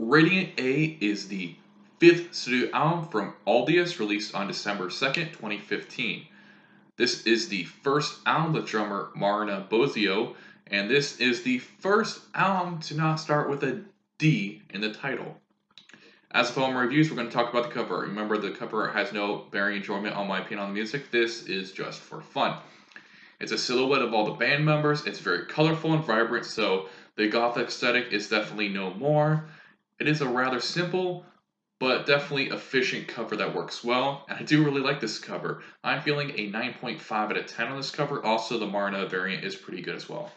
Radiant A is the fifth studio album from Aldious, released on December 2nd, 2015. This is the first album with drummer Marina Bozio, and this is the first album to not start with a D in the title. As for film reviews, we're going to talk about the cover. Remember, the cover has no bearing enjoyment on my opinion on the music. This is just for fun. It's a silhouette of all the band members. It's very colorful and vibrant, so the gothic aesthetic is definitely no more. It is a rather simple, but definitely efficient cover that works well, and I do really like this cover. I'm feeling a 9.5 out of 10 on this cover. Also, the Marna variant is pretty good as well.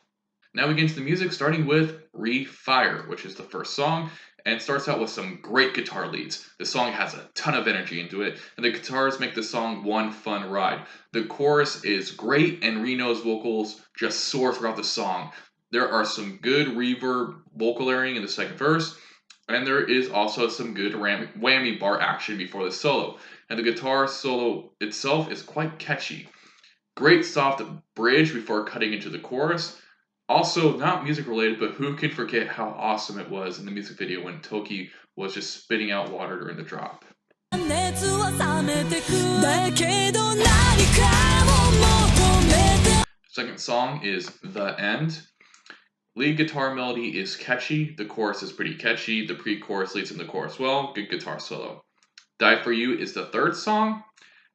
Now we get into the music, starting with Refire, which is the first song, and starts out with some great guitar leads. The song has a ton of energy into it, and the guitars make the song one fun ride. The chorus is great, and Reno's vocals just soar throughout the song. There are some good reverb vocal layering in the second verse, and there is also some good whammy bar action before the solo. And the guitar solo itself is quite catchy. Great soft bridge before cutting into the chorus. Also, not music related, but who can forget how awesome it was in the music video when Toki was just spitting out water during the drop. Second song is The End. Lead guitar melody is catchy, the chorus is pretty catchy, the pre-chorus leads in the chorus well, good guitar solo. Die For You is the third song.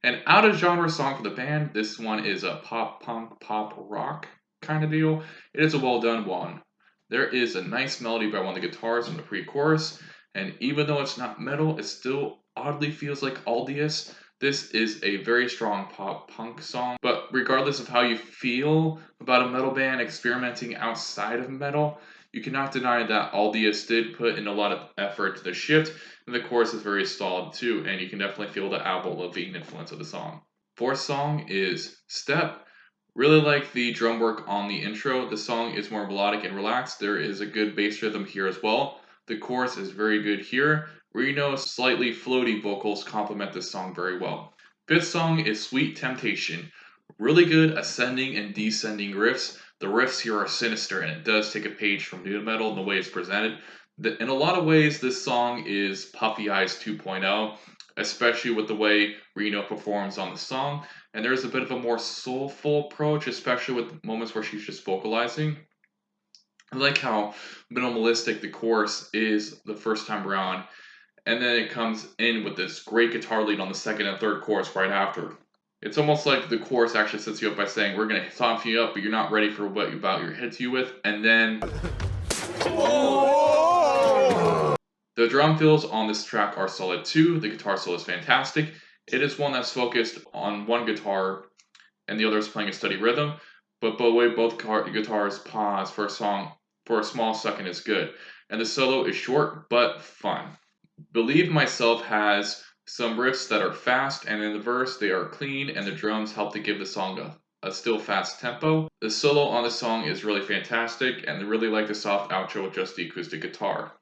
An out-of-genre song for the band. This one is a pop-punk, pop-rock kind of deal. It is a well-done one. There is a nice melody by one of the guitars in the pre-chorus, and even though it's not metal, it still oddly feels like Aldious. This is a very strong pop-punk song, but regardless of how you feel about a metal band experimenting outside of metal, you cannot deny that Aldious did put in a lot of effort to the shift, and the chorus is very solid too, and you can definitely feel the Avril Lavigne influence of the song. Fourth song is Step. Really like the drum work on the intro. The song is more melodic and relaxed. There is a good bass rhythm here as well. The chorus is very good here. Reno's slightly floaty vocals complement this song very well. Fifth song is Sweet Temptation. Really good ascending and descending riffs. The riffs here are sinister, and it does take a page from nu metal in the way it's presented. In a lot of ways, this song is Puffy Eyes 2.0, especially with the way Reno performs on the song. And there's a bit of a more soulful approach, especially with moments where she's just vocalizing. I like how minimalistic the chorus is the first time around, and then it comes in with this great guitar lead on the second and third chorus right after. It's almost like the chorus actually sets you up by saying, we're going to soften you up, but you're not ready for what you're about to hit you with, and then the drum fills on this track are solid too. The guitar solo is fantastic. It is one that's focused on one guitar and the other is playing a steady rhythm, but the way both guitars pause for a song for a small second is good. And the solo is short but fun. Believe Myself has some riffs that are fast, and in the verse they are clean, and the drums help to give the song a still fast tempo. The solo on the song is really fantastic, and I really like the soft outro with just the acoustic guitar.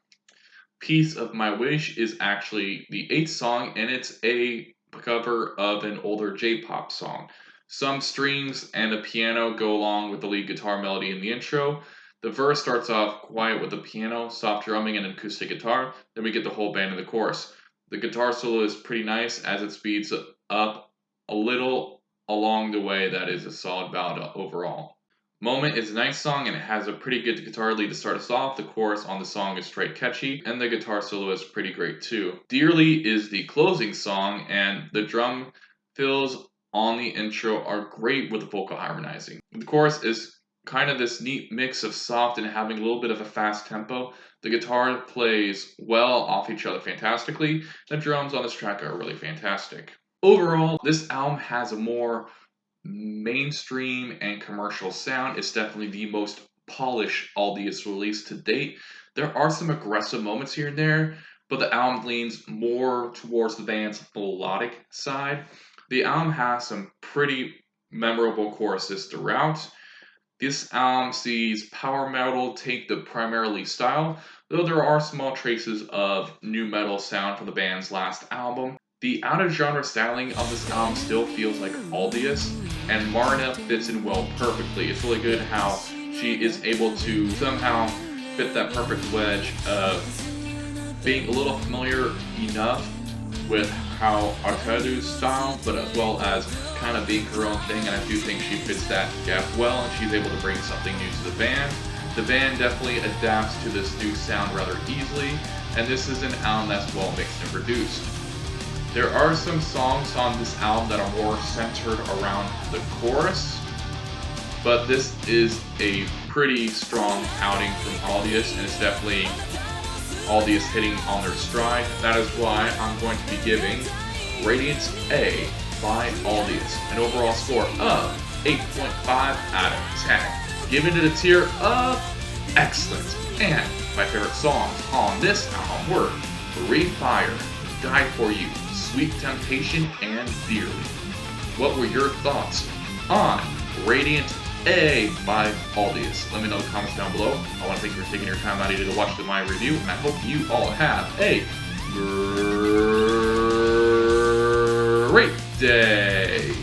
Piece of My Wish is actually the 8th song, and it's a cover of an older J-pop song. Some strings and a piano go along with the lead guitar melody in the intro. The verse starts off quiet with the piano, soft drumming, and acoustic guitar. Then we get the whole band in the chorus. The guitar solo is pretty nice as it speeds up a little along the way. That is a solid ballad overall. Moment is a nice song, and it has a pretty good guitar lead to start us off. The chorus on the song is straight catchy, and the guitar solo is pretty great too. Dearly is the closing song, and the drum fills on the intro are great with the vocal harmonizing. The chorus is kind of this neat mix of soft and having a little bit of a fast tempo. The guitar plays well off each other fantastically. The drums on this track are really fantastic. Overall, this album has a more mainstream and commercial sound. It's definitely the most polished Aldious release to date. There are some aggressive moments here and there, but the album leans more towards the band's melodic side. The album has some pretty memorable choruses throughout. This album sees power metal take the primarily style, though there are small traces of nu metal sound from the band's last album. The out-of-genre styling of this album still feels like Aldious, and Marina fits in well perfectly. It's really good how she is able to somehow fit that perfect wedge of being a little familiar enough with how Arkadu's style, but as well as kind of being her own thing, and I do think she fits that gap well, and she's able to bring something new to the band. The band definitely adapts to this new sound rather easily, and this is an album that's well mixed and produced. There are some songs on this album that are more centered around the chorus, but this is a pretty strong outing from Aldious, and it's definitely Aldious hitting on their stride. That is why I'm going to be giving Radiant A by Aldious an overall score of 8.5 out of 10. Giving it a tier of excellent. And my favorite songs on this album were Breathe Fire, Die For You, Sweet Temptation, and Dearly. What were your thoughts on Radiant A by Aldious? Let me know in the comments down below. I want to thank you for taking your time out of your day to watch my review, and I hope you all have a great day.